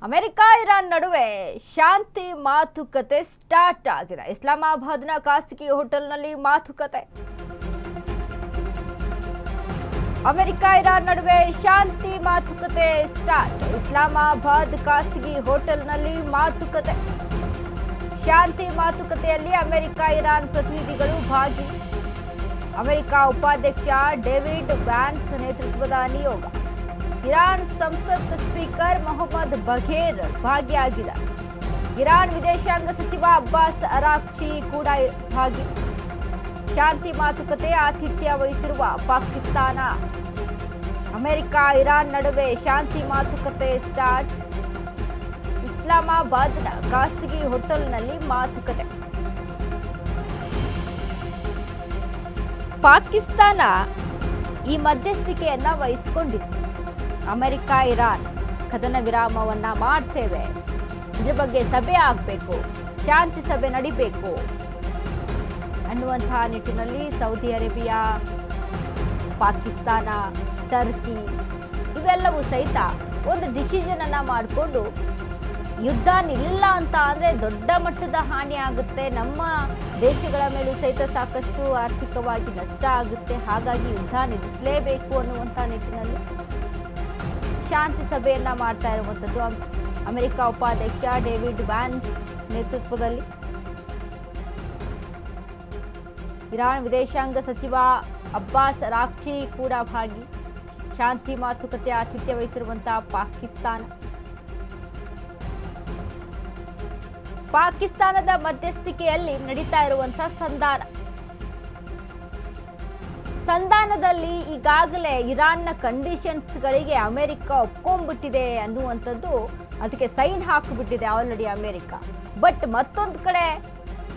America Iran ನಡುವೆ ಶಾಂತಿ ಮಾತುಕತೆ start ಆಗಿದೆ. ಇಸ್ಲಾಮಾಬಾದ್ನ ಖಾಸಗಿ ಹೋಟೆಲ್ನಲ್ಲಿ ಮಾತುಕತೆ. ಅಮೆರಿಕ ಇರಾನ್ ನಡುವೆ ಶಾಂತಿ ಮಾತುಕತೆ ಸ್ಟಾರ್ಟ್. ಇಸ್ಲಾಮಾಬಾದ್ ಖಾಸಗಿ ಹೋಟೆಲ್ನಲ್ಲಿ ಮಾತುಕತೆ. ಶಾಂತಿ ಮಾತುಕತೆಯಲ್ಲಿ ಅಮೆರಿಕ ಇರಾನ್ ಪ್ರತಿನಿಧಿಗಳು ಭಾಗಿ. ಅಮೆರಿಕ ಉಪಾಧ್ಯಕ್ಷ ಡೇವಿಡ್ ವ್ಯಾನ್ಸ್ ನೇತೃತ್ವದ ನಿಯೋಗ. ಇರಾನ್ ಸಂಸತ್ ಸ್ಪೀಕರ್ ಮೊಹಮ್ಮದ್ ಬಘೇರ್ ಭಾಗಿಯಾಗಿದ್ದಾರೆ. ಇರಾನ್ ವಿದೇಶಾಂಗ ಸಚಿವ ಅಬ್ಬಾಸ್ ಅರಾಕ್ಚಿ ಕೂಡ ಭಾಗಿ. ಶಾಂತಿ ಮಾತುಕತೆ ಆತಿಥ್ಯ ವಹಿಸಿರುವ ಪಾಕಿಸ್ತಾನ. ಅಮೆರಿಕ ಇರಾನ್ ನಡುವೆ ಶಾಂತಿ ಮಾತುಕತೆ ಸ್ಟಾರ್ಟ್. ಇಸ್ಲಾಮಾಬಾದ್ನ ಖಾಸಗಿ ಹೋಟೆಲ್ನಲ್ಲಿ ಮಾತುಕತೆ. ಪಾಕಿಸ್ತಾನ ಈ ಮಧ್ಯಸ್ಥಿಕೆಯನ್ನ ವಹಿಸಿಕೊಂಡಿತ್ತು. ಅಮೆರಿಕ ಇರಾನ್ ಕದನ ವಿರಾಮವನ್ನ ಮಾಡ್ತೇವೆ, ಇದ್ರ ಬಗ್ಗೆ ಸಭೆ ಆಗಬೇಕು, ಶಾಂತಿ ಸಭೆ ನಡಿಬೇಕು ಅನ್ನುವಂತಹ ನಿಟ್ಟಿನಲ್ಲಿ ಸೌದಿ ಅರೇಬಿಯಾ, ಪಾಕಿಸ್ತಾನ, ಟರ್ಕಿ ಇವೆಲ್ಲವೂ ಸಹಿತ ಒಂದು ಡಿಸಿಷನ್ ಅನ್ನ ಮಾಡಿಕೊಂಡು ಯುದ್ಧ ನಿಲ್ಲ ಅಂತ ಅಂದರೆ ದೊಡ್ಡ ಮಟ್ಟದ ಹಾನಿ ಆಗುತ್ತೆ, ನಮ್ಮ ದೇಶಗಳ ಮೇಲೂ ಸಹಿತ ಸಾಕಷ್ಟು ಆರ್ಥಿಕವಾಗಿ ನಷ್ಟ ಆಗುತ್ತೆ, ಹಾಗಾಗಿ ಯುದ್ಧ ನಿಲ್ಲಿಸಲೇಬೇಕು ಅನ್ನುವಂಥ ನಿಟ್ಟಿನಲ್ಲಿ ಶಾಂತಿ ಸಭೆಯನ್ನ ಮಾಡ್ತಾ ಇರುವಂಥದ್ದು ಅಮೆರಿಕ ಉಪಾಧ್ಯಕ್ಷ ಡೇವಿಡ್ ವ್ಯಾನ್ಸ್ ನೇತೃತ್ವದಲ್ಲಿ. ಇರಾನ್ ವಿದೇಶಾಂಗ ಸಚಿವ ಅಬ್ಬಾಸ್ ಅರಾಕ್ಚಿ ಕೂಡ ಭಾಗಿ. ಶಾಂತಿ ಮಾತುಕತೆ ಆತಿಥ್ಯ ವಹಿಸಿರುವಂತಹ ಪಾಕಿಸ್ತಾನದ ಮಧ್ಯಸ್ಥಿಕೆಯಲ್ಲಿ ನಡೀತಾ ಇರುವಂತಹ ಸಂಧಾನದಲ್ಲಿ ಈಗಾಗಲೇ ಇರಾನ್ನ ಕಂಡೀಷನ್ಸ್ಗಳಿಗೆ ಅಮೆರಿಕ ಒಪ್ಕೊಂಡ್ಬಿಟ್ಟಿದೆ ಅನ್ನುವಂಥದ್ದು, ಅದಕ್ಕೆ ಸೈನ್ ಹಾಕಿಬಿಟ್ಟಿದೆ ಆಲ್ರೆಡಿ ಅಮೆರಿಕ. ಬಟ್ ಮತ್ತೊಂದು ಕಡೆ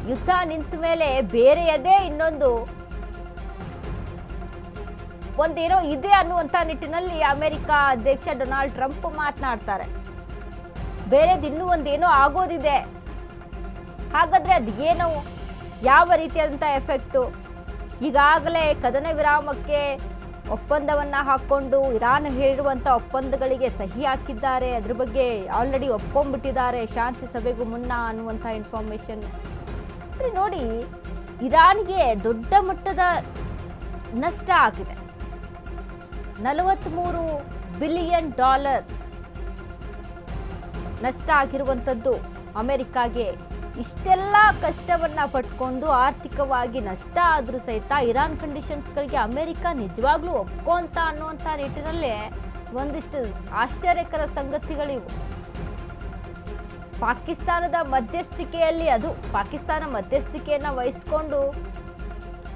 ಯುದ್ಧ ನಿಂತ ಮೇಲೆ ಬೇರೆಯದೇ ಒಂದೇನೋ ಇದೆ ಅನ್ನುವಂಥ ನಿಟ್ಟಿನಲ್ಲಿ ಅಮೆರಿಕ ಅಧ್ಯಕ್ಷ ಡೊನಾಲ್ಡ್ ಟ್ರಂಪ್ ಮಾತನಾಡ್ತಾರೆ. ಬೇರೆದು ಇನ್ನೂ ಒಂದೇನೋ ಆಗೋದಿದೆ, ಹಾಗಾದ್ರೆ ಅದೇನೋ, ಯಾವ ರೀತಿಯಾದಂಥ ಎಫೆಕ್ಟು? ಈಗಾಗಲೇ ಕದನ ವಿರಾಮಕ್ಕೆ ಒಪ್ಪಂದವನ್ನ ಹಾಕ್ಕೊಂಡು ಇರಾನ್ ಹೇಳಿರುವಂಥ ಒಪ್ಪಂದಗಳಿಗೆ ಸಹಿ ಹಾಕಿದ್ದಾರೆ, ಅದ್ರ ಬಗ್ಗೆ ಆಲ್ರೆಡಿ ಒಪ್ಕೊಂಡ್ಬಿಟ್ಟಿದ್ದಾರೆ ಶಾಂತಿ ಸಭೆಗೂ ಮುನ್ನ ಅನ್ನುವಂಥ ಇನ್ಫಾರ್ಮೇಶನ್. ಅಂದರೆ ನೋಡಿ, ಇರಾನ್ಗೆ ದೊಡ್ಡ ಮಟ್ಟದ ನಷ್ಟ ಆಗಿದೆ. $43 ಬಿಲಿಯನ್ ನಷ್ಟ ಆಗಿರುವಂಥದ್ದು ಅಮೆರಿಕಾಗೆ. ಇಷ್ಟೆಲ್ಲ ಕಷ್ಟವನ್ನ ಪಟ್ಕೊಂಡು ಆರ್ಥಿಕವಾಗಿ ನಷ್ಟ ಆದರೂ ಸಹಿತ ಇರಾನ್ ಕಂಡೀಷನ್ಸ್ಗಳಿಗೆ ಅಮೆರಿಕ ನಿಜವಾಗ್ಲೂ ಒಪ್ಕೊಂತ ಅನ್ನುವಂಥ ನಿಟ್ಟಿನಲ್ಲೇ ಒಂದಿಷ್ಟು ಆಶ್ಚರ್ಯಕರ ಸಂಗತಿಗಳಿವು. ಪಾಕಿಸ್ತಾನದ ಮಧ್ಯಸ್ಥಿಕೆಯಲ್ಲಿ ಪಾಕಿಸ್ತಾನ ಮಧ್ಯಸ್ಥಿಕೆಯನ್ನು ವಹಿಸಿಕೊಂಡು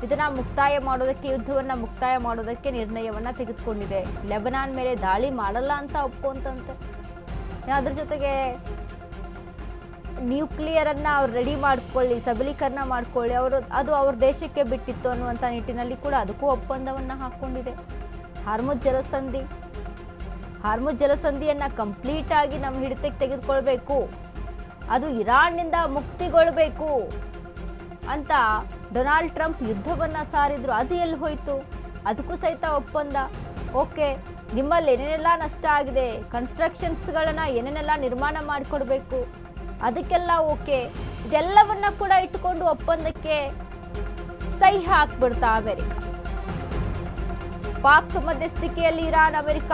ಇದನ್ನ ಮುಕ್ತಾಯ ಮಾಡೋದಕ್ಕೆ, ಯುದ್ಧವನ್ನ ಮುಕ್ತಾಯ ಮಾಡೋದಕ್ಕೆ ನಿರ್ಣಯವನ್ನ ತೆಗೆದುಕೊಂಡಿದೆ. ಲೆಬನಾನ್ ಮೇಲೆ ದಾಳಿ ಮಾಡಲ್ಲ ಅಂತ ಒಪ್ಕೊಂತಂತೆ. ಅದ್ರ ಜೊತೆಗೆ ನ್ಯೂಕ್ಲಿಯರ್ ಅನ್ನ ಅವ್ರು ರೆಡಿ ಮಾಡ್ಕೊಳ್ಳಿ, ಸಬಲೀಕರಣ ಮಾಡ್ಕೊಳ್ಳಿ, ಅದು ಅವ್ರ ದೇಶಕ್ಕೆ ಬಿಟ್ಟಿತ್ತು ಅನ್ನುವಂಥ ನಿಟ್ಟಿನಲ್ಲಿ ಕೂಡ ಅದಕ್ಕೂ ಒಪ್ಪಂದವನ್ನ ಹಾಕ್ಕೊಂಡಿದೆ. ಹಾರ್ಮುಜ್ ಜಲಸಂಧಿಯನ್ನ ಕಂಪ್ಲೀಟ್ ಆಗಿ ನಮ್ಮ ಹಿಡಿತಕ್ಕೆ ತೆಗೆದುಕೊಳ್ಬೇಕು, ಅದು ಇರಾನ್ನಿಂದ ಮುಕ್ತಿಗೊಳ್ಬೇಕು ಅಂತ ಡೊನಾಲ್ಡ್ ಟ್ರಂಪ್ ಯುದ್ಧವನ್ನ ಸಾರಿದ್ರು. ಅದು ಎಲ್ಲಿ ಹೋಯ್ತು? ಅದಕ್ಕೂ ಸಹಿತ ಒಪ್ಪಂದ. ಓಕೆ, ನಿಮ್ಮಲ್ಲಿ ಏನೇನೆಲ್ಲ ನಷ್ಟ ಆಗಿದೆ, ಕನ್ಸ್ಟ್ರಕ್ಷನ್ಸ್ಗಳನ್ನ ಏನೇನೆಲ್ಲ ನಿರ್ಮಾಣ ಮಾಡಿಕೊಡ್ಬೇಕು, ಅದಕ್ಕೆಲ್ಲ ಓಕೆ. ಇದೆಲ್ಲವನ್ನ ಕೂಡ ಇಟ್ಟುಕೊಂಡು ಒಪ್ಪಂದಕ್ಕೆ ಸಹಿ ಹಾಕ್ಬಿಡ್ತಾ ಅಮೆರಿಕ. ಪಾಕ್ ಮಧ್ಯಸ್ಥಿಕೆಯಲ್ಲಿ ಇರಾನ್ ಅಮೆರಿಕ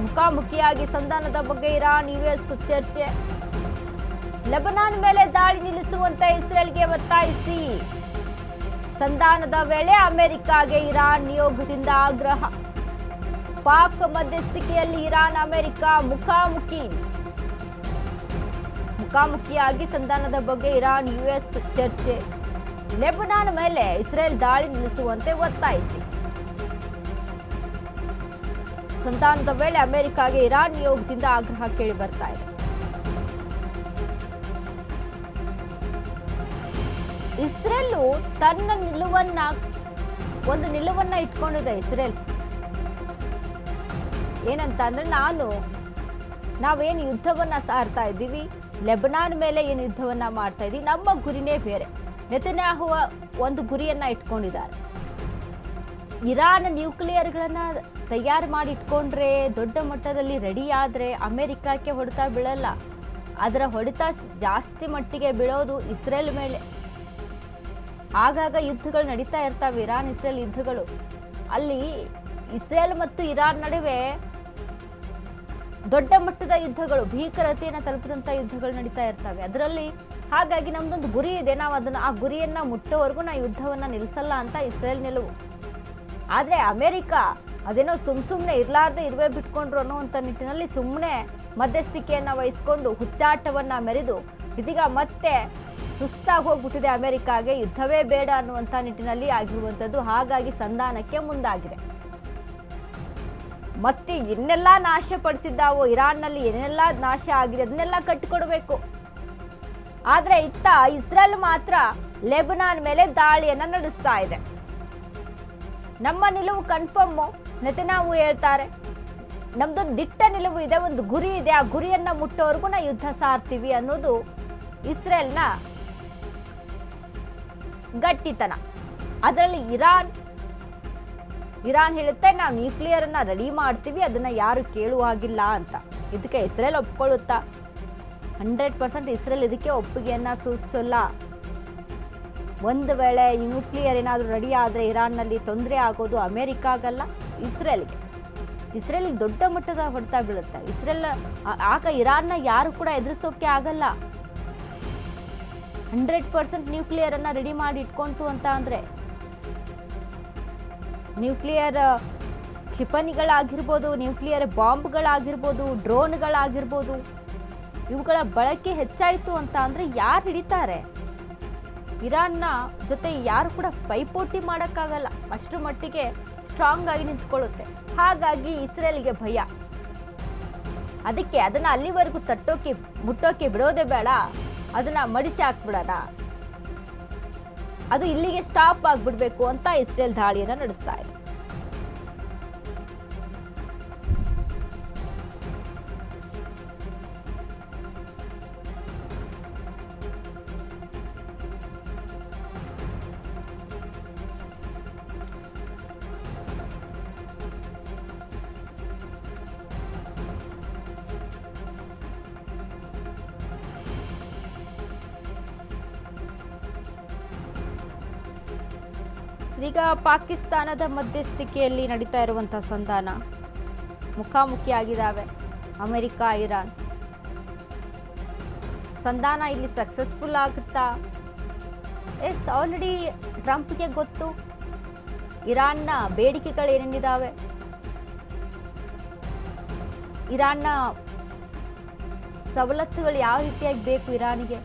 ಮುಖಾಮುಖಿಯಾಗಿ ಸಂಧಾನದ ಬಗ್ಗೆ ಇರಾನ್ ಯುಎಸ್ ಚರ್ಚೆ. ಲೆಬನಾನ್ ಮೇಲೆ ದಾಳಿ ನಿಲ್ಲಿಸುವಂತೆ ಇಸ್ರೇಲ್ಗೆ ಒತ್ತಾಯಿಸಿ ಸಂಧಾನದ ವೇಳೆ ಅಮೆರಿಕಾಗೆ ಇರಾನ್ ನಿಯೋಗದಿಂದ ಆಗ್ರಹ. ಪಾಕ್ ಮಧ್ಯಸ್ಥಿಕೆಯಲ್ಲಿ ಇರಾನ್ ಅಮೆರಿಕ ಮುಖಾಮುಖಿಯಾಗಿ ಸಂಧಾನದ ಬಗ್ಗೆ ಇರಾನ್ ಯುಎಸ್ ಚರ್ಚೆ. ಲೆಬನಾನ್ ಮೇಲೆ ಇಸ್ರೇಲ್ ದಾಳಿ ನಿಲ್ಲಿಸುವಂತೆ ಒತ್ತಾಯಿಸಿ ಸಂಧಾನದ ವೇಳೆ ಅಮೆರಿಕಾಗೆ ಇರಾನ್ ನಿಯೋಗದಿಂದ ಆಗ್ರಹ ಕೇಳಿ ಬರ್ತಾ ಇದೆ. ಇಸ್ರೇಲ್ ತನ್ನ ನಿಲುವನ್ನ ಇಟ್ಕೊಂಡಿದೆ. ಇಸ್ರೇಲ್ ಏನಂತ ಅಂದ್ರೆ, ನಾವೇನು ಯುದ್ಧವನ್ನ ಸಾರ್ತಾ ಇದ್ದೀವಿ, ಲೆಬನಾನ್ ಮೇಲೆ ಏನು ಯುದ್ಧವನ್ನ ಮಾಡ್ತಾ ಇದ್ದೀವಿ, ನಮ್ಮ ಗುರಿನೇ ಬೇರೆ. ನೆತನ್ಯಾಹು ಒಂದು ಗುರಿಯನ್ನ ಇಟ್ಕೊಂಡಿದ್ದಾರೆ. ಇರಾನ್ ನ್ಯೂಕ್ಲಿಯರ್ಗಳನ್ನು ತಯಾರು ಮಾಡಿ ಇಟ್ಕೊಂಡ್ರೆ, ದೊಡ್ಡ ಮಟ್ಟದಲ್ಲಿ ರೆಡಿ ಆದರೆ ಅಮೆರಿಕಕ್ಕೆ ಹೊಡೆತ ಬೀಳಲ್ಲ. ಅದರ ಹೊಡೆತ ಜಾಸ್ತಿ ಮಟ್ಟಿಗೆ ಬೀಳೋದು ಇಸ್ರೇಲ್ ಮೇಲೆ. ಆಗಾಗ ಯುದ್ಧಗಳು ನಡೀತಾ ಇರ್ತವೆ, ಇರಾನ್ ಇಸ್ರೇಲ್ ಯುದ್ಧಗಳು. ಅಲ್ಲಿ ಇಸ್ರೇಲ್ ಮತ್ತು ಇರಾನ್ ನಡುವೆ ದೊಡ್ಡ ಮಟ್ಟದ ಯುದ್ಧಗಳು, ಭೀಕರತೆಯನ್ನು ತಲುಪಿದಂಥ ಯುದ್ಧಗಳು ನಡೀತಾ ಇರ್ತವೆ ಅದರಲ್ಲಿ. ಹಾಗಾಗಿ ನಮ್ದೊಂದು ಗುರಿ ಇದೆ, ನಾವು ಆ ಗುರಿಯನ್ನು ಮುಟ್ಟೋವರೆಗೂ ನಾವು ಯುದ್ಧವನ್ನು ನಿಲ್ಲಿಸಲ್ಲ ಅಂತ ಇಸ್ರೇಲ್ ನಿಲುವು. ಆದರೆ ಅಮೆರಿಕ ಅದೇನೋ ಸುಮ್ಮನೆ ಇರಲಾರ್ದೆ ಇರುವೆ ಬಿಟ್ಕೊಂಡ್ರು ಅನ್ನುವಂಥ ನಿಟ್ಟಿನಲ್ಲಿ ಸುಮ್ಮನೆ ಮಧ್ಯಸ್ಥಿಕೆಯನ್ನು ವಹಿಸ್ಕೊಂಡು ಹುಚ್ಚಾಟವನ್ನು ಮೆರೆದು ಇದೀಗ ಮತ್ತೆ ಸುಸ್ತಾಗಿ ಹೋಗ್ಬಿಟ್ಟಿದೆ ಅಮೆರಿಕಾಗೆ, ಯುದ್ಧವೇ ಬೇಡ ಅನ್ನುವಂಥ ನಿಟ್ಟಿನಲ್ಲಿ ಆಗಿರುವಂಥದ್ದು. ಹಾಗಾಗಿ ಸಂಧಾನಕ್ಕೆ ಮುಂದಾಗಿದೆ. ಮತ್ತೆ ಏನೆಲ್ಲ ನಾಶ ಪಡಿಸಿದ್ದಾವೋ, ಇರಾನ್ನಲ್ಲಿ ಏನೆಲ್ಲ ನಾಶ ಆಗಿದೆ ಅದನ್ನೆಲ್ಲ ಕಟ್ಟಿಕೊಡ್ಬೇಕು. ಆದರೆ ಇತ್ತ ಇಸ್ರೇಲ್ ಮಾತ್ರ ಲೆಬನಾನ್ ಮೇಲೆ ದಾಳಿಯನ್ನು ನಡೆಸ್ತಾ ಇದೆ. ನಮ್ಮ ನಿಲುವು ಕನ್ಫರ್ಮು, ನೆತನ್ಯಾಹು ಹೇಳ್ತಾರೆ. ನಮ್ದೊಂದು ದಿಟ್ಟ ನಿಲುವು ಇದೆ, ಒಂದು ಗುರಿ ಇದೆ, ಆ ಗುರಿಯನ್ನು ಮುಟ್ಟೋವರೆಗೂ ನಾವು ಯುದ್ಧ ಸಾರ್ತೀವಿ ಅನ್ನೋದು ಇಸ್ರೇಲ್ನ ಗಟ್ಟಿತನ. ಅದರಲ್ಲಿ ಇರಾನ್ ಹೇಳುತ್ತೆ ನಾವು ನ್ಯೂಕ್ಲಿಯರನ್ನು ರೆಡಿ ಮಾಡ್ತೀವಿ, ಅದನ್ನು ಯಾರು ಕೇಳುವಾಗಿಲ್ಲ ಅಂತ. ಇದಕ್ಕೆ ಇಸ್ರೇಲ್ ಒಪ್ಕೊಳ್ಳುತ್ತಾ? 100% ಇಸ್ರೇಲ್ ಇದಕ್ಕೆ ಒಪ್ಪಿಗೆಯನ್ನು ಸೂಚಿಸಲ್ಲ. ಒಂದು ವೇಳೆ ಈ ನ್ಯೂಕ್ಲಿಯರ್ ಏನಾದರೂ ರೆಡಿ ಆದರೆ ಇರಾನ್ನಲ್ಲಿ ತೊಂದರೆ ಆಗೋದು ಅಮೆರಿಕಾಗಲ್ಲ, ಇಸ್ರೇಲಿಗೆ ದೊಡ್ಡ ಮಟ್ಟದ ಹೊಡೆತ ಬೀಳುತ್ತೆ. ಆಗ ಇರಾನ್ನ ಯಾರು ಕೂಡ ಎದುರಿಸೋಕೆ ಆಗಲ್ಲ. 100% ನ್ಯೂಕ್ಲಿಯರನ್ನು ರೆಡಿ ಮಾಡಿ ಇಟ್ಕೊಂತು ಅಂತ ಅಂದರೆ, ನ್ಯೂಕ್ಲಿಯರ್ ಕ್ಷಿಪಣಿಗಳಾಗಿರ್ಬೋದು, ನ್ಯೂಕ್ಲಿಯರ್ ಬಾಂಬ್ಗಳಾಗಿರ್ಬೋದು, ಡ್ರೋನ್ಗಳಾಗಿರ್ಬೋದು, ಇವುಗಳ ಬಳಕೆ ಹೆಚ್ಚಾಯಿತು ಅಂತ ಅಂದರೆ ಯಾರು ಹಿಡಿತಾರೆ? ಇರಾನ್ನ ಜೊತೆ ಯಾರು ಕೂಡ ಪೈಪೋಟಿ ಮಾಡೋಕ್ಕಾಗಲ್ಲ, ಅಷ್ಟರ ಮಟ್ಟಿಗೆ ಸ್ಟ್ರಾಂಗ್ ಆಗಿ ನಿಂತ್ಕೊಳ್ಳುತ್ತೆ. ಹಾಗಾಗಿ ಇಸ್ರೇಲ್ಗೆ ಭಯ. ಅದಕ್ಕೆ ಅದನ್ನು ಅಲ್ಲಿವರೆಗೂ ಮುಟ್ಟೋಕೆ ಬಿಡೋದೇ ಬೇಡ, ಅದನ್ನು ಮಡಿಚಿ ಹಾಕ್ಬಿಡೋಣ, ಅದು ಇಲ್ಲಿಗೆ ಸ್ಟಾಪ್ ಆಗಿಬಿಡ್ಬೇಕು ಅಂತ ಇಸ್ರೇಲ್ ದಾಳಿಯನ್ನು ನಡೆಸ್ತಾ ಇದೆ. ಇದೀಗ ಪಾಕಿಸ್ತಾನದ ಮಧ್ಯಸ್ಥಿಕೆಯಲ್ಲಿ ನಡೀತಾ ಇರುವಂಥ ಸಂಧಾನ ಮುಖಾಮುಖಿಯಾಗಿದ್ದಾವೆ ಅಮೆರಿಕ, ಇರಾನ್. ಸಂಧಾನ ಇಲ್ಲಿ ಸಕ್ಸಸ್ಫುಲ್ ಆಗುತ್ತಾ? ಆಲ್ರೆಡಿ ಟ್ರಂಪ್ಗೆ ಗೊತ್ತು ಇರಾನ್ನ ಬೇಡಿಕೆಗಳು ಏನೇನಿದ್ದಾವೆ, ಇರಾನ್ನ ಸವಲತ್ತುಗಳು ಯಾವ ರೀತಿಯಾಗಿ ಬೇಕು ಇರಾನಿಗೆ,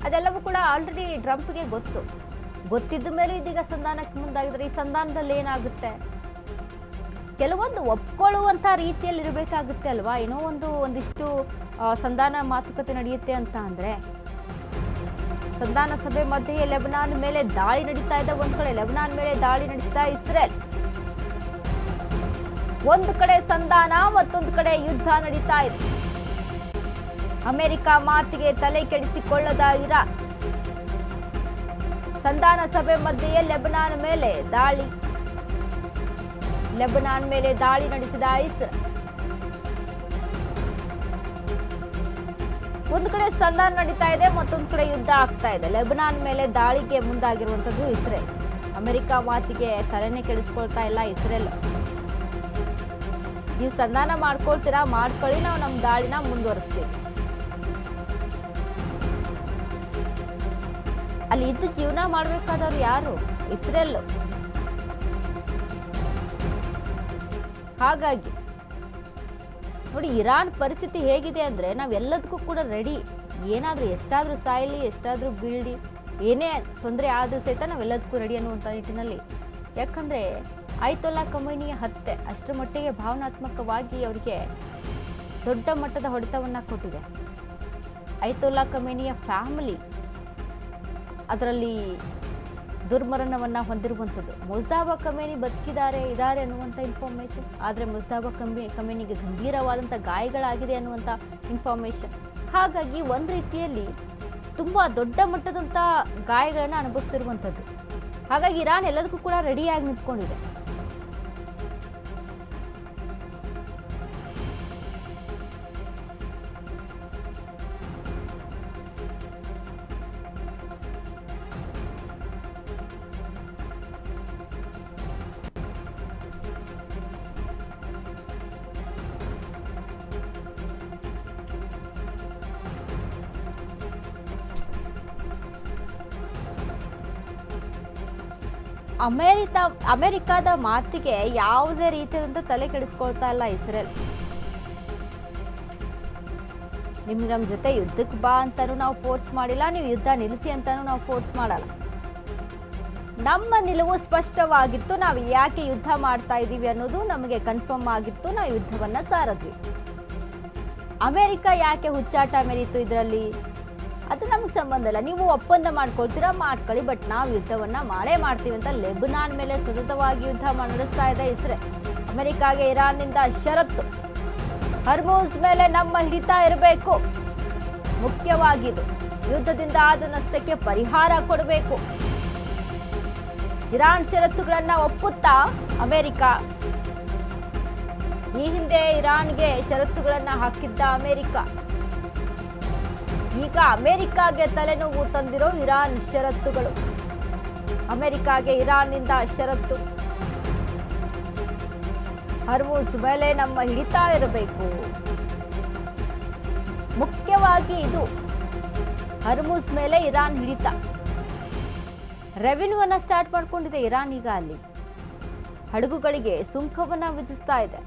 ಅದೆಲ್ಲವೂ ಕೂಡ ಆಲ್ರೆಡಿ ಟ್ರಂಪ್ಗೆ ಗೊತ್ತಿದ್ದ ಮೇಲೂ ಇದೀಗ ಸಂಧಾನಕ್ಕೆ ಮುಂದಾಗಿದ್ರೆ ಈ ಸಂಧಾನದಲ್ಲಿ ಏನಾಗುತ್ತೆ? ಕೆಲವೊಂದು ಒಪ್ಕೊಳ್ಳುವಂಥ ರೀತಿಯಲ್ಲಿ ಇರಬೇಕಾಗುತ್ತೆ ಅಲ್ವಾ? ಏನೋ ಒಂದಿಷ್ಟು ಸಂಧಾನ ಮಾತುಕತೆ ನಡೆಯುತ್ತೆ ಅಂತ ಅಂದರೆ, ಸಂಧಾನ ಸಭೆ ಮಧ್ಯೆ ಲೆಬನಾನ್ ಮೇಲೆ ದಾಳಿ ನಡೀತಾ ಇದೆ. ಒಂದು ಕಡೆ ಲೆಬನಾನ್ ಮೇಲೆ ದಾಳಿ ನಡೆಸಿದ ಇಸ್ರೇಲ್, ಒಂದು ಕಡೆ ಸಂಧಾನ, ಮತ್ತೊಂದು ಕಡೆ ಯುದ್ಧ ನಡೀತಾ ಇದೆ. ಅಮೆರಿಕ ಮಾತಿಗೆ ತಲೆ ಕೆಡಿಸಿಕೊಳ್ಳದ ಇರಾನ್, ಸಂಧಾನ ಸಭೆ ಮಧ್ಯೆಯೇ ಲೆಬನಾನ್ ಮೇಲೆ ದಾಳಿ ನಡೆಸಿದ ಇಸ್ರೇಲ್. ಒಂದು ಕಡೆ ಸಂಧಾನ ನಡೀತಾ ಇದೆ, ಮತ್ತೊಂದು ಕಡೆ ಯುದ್ಧ ಆಗ್ತಾ ಇದೆ. ಲೆಬನಾನ್ ಮೇಲೆ ದಾಳಿಗೆ ಮುಂದಾಗಿರುವಂಥದ್ದು ಇಸ್ರೇಲ್. ಅಮೆರಿಕ ಮಾತಿಗೆ ತಲೆನೇ ಕೆಡಿಸ್ಕೊಳ್ತಾ ಇಲ್ಲ ಇಸ್ರೇಲ್. ನೀವು ಸಂಧಾನ ಮಾಡ್ಕೊಳ್ತೀರಾ, ಮಾಡ್ಕೊಳ್ಳಿ, ನಾವು ನಮ್ಮ ದಾಳಿನ ಮುಂದುವರಿಸ್ತೀವಿ. ಅಲ್ಲಿ ಇದ್ದು ಜೀವನ ಮಾಡಬೇಕಾದವ್ರು ಯಾರು? ಇಸ್ರೇಲ್. ಹಾಗಾಗಿ ನೋಡಿ, ಇರಾನ್ ಪರಿಸ್ಥಿತಿ ಹೇಗಿದೆ ಅಂದರೆ, ನಾವೆಲ್ಲದಕ್ಕೂ ಕೂಡ ರೆಡಿ. ಏನಾದರೂ ಎಷ್ಟಾದರೂ ಸಾಯಲಿ, ಎಷ್ಟಾದರೂ ಬೀಳಲಿ, ಏನೇ ತೊಂದರೆ ಆದರೂ ಸಹಿತ ನಾವೆಲ್ಲದಕ್ಕೂ ರೆಡಿ ಅನ್ನುವಂಥ ನಿಟ್ಟಿನಲ್ಲಿ. ಯಾಕಂದರೆ ಆಯತೊಲ್ಲಾ ಖಮೈನಿಯ ಹತ್ಯೆ ಅಷ್ಟರ ಮಟ್ಟಿಗೆ ಭಾವನಾತ್ಮಕವಾಗಿ ಅವರಿಗೆ ದೊಡ್ಡ ಮಟ್ಟದ ಹೊಡೆತವನ್ನು ಕೊಟ್ಟಿದೆ. ಆಯತೊಲ್ಲಾ ಖಮೈನಿಯ ಫ್ಯಾಮಿಲಿ ಅದರಲ್ಲಿ ದುರ್ಮರಣವನ್ನು ಹೊಂದಿರುವಂಥದ್ದು. ಮುಜ್ತಬಾ ಖಮೇನಿ ಇದ್ದಾರೆ ಅನ್ನುವಂಥ ಇನ್ಫಾರ್ಮೇಷನ್, ಆದರೆ ಮುಜ್ತಬಾ ಖಮೇನಿಗೆ ಗಂಭೀರವಾದಂಥ ಗಾಯಗಳಾಗಿದೆ ಅನ್ನುವಂಥ ಇನ್ಫಾರ್ಮೇಷನ್. ಹಾಗಾಗಿ ಒಂದು ರೀತಿಯಲ್ಲಿ ತುಂಬ ದೊಡ್ಡ ಮಟ್ಟದಂಥ ಗಾಯಗಳನ್ನು ಅನುಭವಿಸ್ತಿರುವಂಥದ್ದು. ಹಾಗಾಗಿ ಇರಾನ್ ಎಲ್ಲದಕ್ಕೂ ಕೂಡ ರೆಡಿಯಾಗಿ ನಿಂತ್ಕೊಂಡಿದೆ. ಅಮೆರಿಕಾದ ಮಾತಿಗೆ ಯಾವುದೇ ರೀತಿಯಾದಂಥ ತಲೆ ಕೆಡಿಸ್ಕೊಳ್ತಾ ಇಲ್ಲ ಇಸ್ರೇಲ್. ನಿಮ್ಗೆ ನಮ್ಮ ಜೊತೆ ಯುದ್ಧಕ್ಕೆ ಬಾ ಅಂತಾನೂ ನಾವು ಫೋರ್ಸ್ ಮಾಡಿಲ್ಲ, ನೀವು ಯುದ್ಧ ನಿಲ್ಲಿಸಿ ಅಂತಾನೂ ನಾವು ಫೋರ್ಸ್ ಮಾಡಲ್ಲ. ನಮ್ಮ ನಿಲುವು ಸ್ಪಷ್ಟವಾಗಿತ್ತು, ನಾವು ಯಾಕೆ ಯುದ್ಧ ಮಾಡ್ತಾ ಇದ್ದೀವಿ ಅನ್ನೋದು ನಮಗೆ ಕನ್ಫರ್ಮ್ ಆಗಿತ್ತು, ನಾವು ಯುದ್ಧವನ್ನು ಸಾರಿದ್ವಿ. ಅಮೆರಿಕ ಯಾಕೆ ಹುಚ್ಚಾಟ ಮೆರೀತು ಇದರಲ್ಲಿ, ಅದು ನಮಗೆ ಸಂಬಂಧ ಇಲ್ಲ. ನೀವು ಒಪ್ಪಂದ ಮಾಡ್ಕೊಳ್ತೀರಾ ಮಾಡ್ಕೊಳ್ಳಿ, ಬಟ್ ನಾವು ಯುದ್ಧವನ್ನು ಮಾಡೇ ಮಾಡ್ತೀವಿ ಅಂತ ಲೆಬನಾನ್ ಮೇಲೆ ಸತತವಾಗಿ ಯುದ್ಧ ನಡೆಸ್ತಾ ಇದೆ ಇಸ್ರೇಲ್. ಅಮೆರಿಕಾಗೆ ಇರಾನ್ನಿಂದ ಷರತ್ತು, ಹರ್ಮೂಜ್ ಮೇಲೆ ನಮ್ಮ ಹಿಡಿತ ಇರಬೇಕು, ಮುಖ್ಯವಾಗಿದ್ದು ಯುದ್ಧದಿಂದ ಆದ ನಷ್ಟಕ್ಕೆ ಪರಿಹಾರ ಕೊಡಬೇಕು. ಇರಾನ್ ಷರತ್ತುಗಳನ್ನು ಒಪ್ಪುತ್ತಾ ಅಮೆರಿಕ? ಈ ಹಿಂದೆ ಇರಾನ್ಗೆ ಷರತ್ತುಗಳನ್ನು ಹಾಕಿದ್ದ ಅಮೆರಿಕ, ಈಗ ಅಮೆರಿಕಾಗೆ ತಲೆನೋವು ತಂದಿರೋ ಇರಾನ್ ಷರತ್ತುಗಳು. ಅಮೆರಿಕಾಗೆ ಇರಾನ್ನಿಂದ ಷರತ್ತು, ಹರ್ಮೂಜ್ ಮೇಲೆ ನಮ್ಮ ಹಿಡಿತ ಇರಬೇಕು. ಮುಖ್ಯವಾಗಿ ಇದು ಹರ್ಮೂಜ್ ಮೇಲೆ ಇರಾನ್ ಹಿಡಿತ. ರೆವಿನ್ಯೂವನ್ನು ಸ್ಟಾರ್ಟ್ ಮಾಡ್ಕೊಂಡಿದೆ ಇರಾನ್. ಈಗ ಅಲ್ಲಿ ಹಡಗುಗಳಿಗೆ ಸುಂಕವನ್ನು ವಿಧಿಸ್ತಾ ಇದೆ.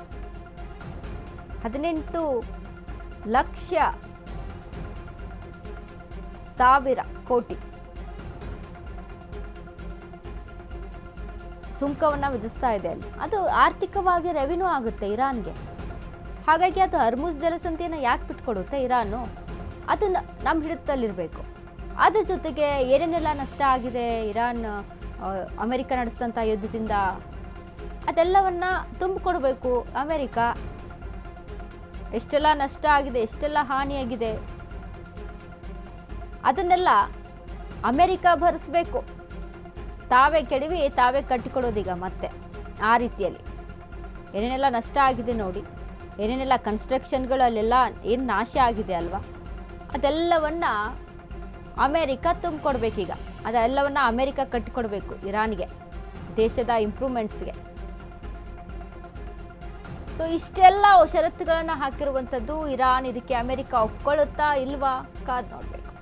18,00,000 ಕೋಟಿ ಸುಂಕವನ್ನು ವಿಧಿಸ್ತಾ ಇದೆ ಅಲ್ಲಿ. ಅದು ಆರ್ಥಿಕವಾಗಿ ರೆವಿನ್ಯೂ ಆಗುತ್ತೆ ಇರಾನ್ಗೆ. ಹಾಗಾಗಿ ಅದು ಹರ್ಮೂಜ್ ಜಲಸಂಧಿಯನ್ನು ಯಾಕೆ ಬಿಟ್ಕೊಡುತ್ತೆ ಇರಾನು? ಅದನ್ನು ನಮ್ಮ ಹಿಡಿತದಲ್ಲಿರಬೇಕು. ಅದ್ರ ಜೊತೆಗೆ ಏನೇನೆಲ್ಲ ನಷ್ಟ ಆಗಿದೆ ಇರಾನ್ ಅಮೆರಿಕ ನಡೆಸಿದಂಥ ಯುದ್ಧದಿಂದ, ಅದೆಲ್ಲವನ್ನ ತುಂಬಿಕೊಡ್ಬೇಕು ಅಮೆರಿಕ. ಎಷ್ಟೆಲ್ಲ ನಷ್ಟ ಆಗಿದೆ, ಎಷ್ಟೆಲ್ಲ ಹಾನಿಯಾಗಿದೆ, ಅದನ್ನೆಲ್ಲ ಅಮೆರಿಕ ಭರಿಸಬೇಕು. ತಾವೇ ಕೆಡವಿ ತಾವೇ ಕಟ್ಟಿಕೊಡೋದೀಗ ಮತ್ತೆ ಆ ರೀತಿಯಲ್ಲಿ. ಏನೇನೆಲ್ಲ ನಷ್ಟ ಆಗಿದೆ ನೋಡಿ, ಏನೇನೆಲ್ಲ ಕನ್ಸ್ಟ್ರಕ್ಷನ್ಗಳಲ್ಲೆಲ್ಲ ಏನು ನಾಶ ಆಗಿದೆ ಅಲ್ವಾ, ಅದೆಲ್ಲವನ್ನ ಅಮೇರಿಕ ತುಂಬಿಕೊಡ್ಬೇಕೀಗ. ಅದೆಲ್ಲವನ್ನ ಅಮೇರಿಕ ಕಟ್ಟಿಕೊಡ್ಬೇಕು ಇರಾನ್ಗೆ, ದೇಶದ ಇಂಪ್ರೂವ್ಮೆಂಟ್ಸ್ಗೆ. ಸೊ ಇಷ್ಟೆಲ್ಲ ಷರತ್ತುಗಳನ್ನು ಹಾಕಿರುವಂಥದ್ದು ಇರಾನ್. ಇದಕ್ಕೆ ಅಮೇರಿಕ ಒಪ್ಕೊಳ್ಳುತ್ತಾ ಇಲ್ವಾ, ಕಾದು ನೋಡಬೇಕು.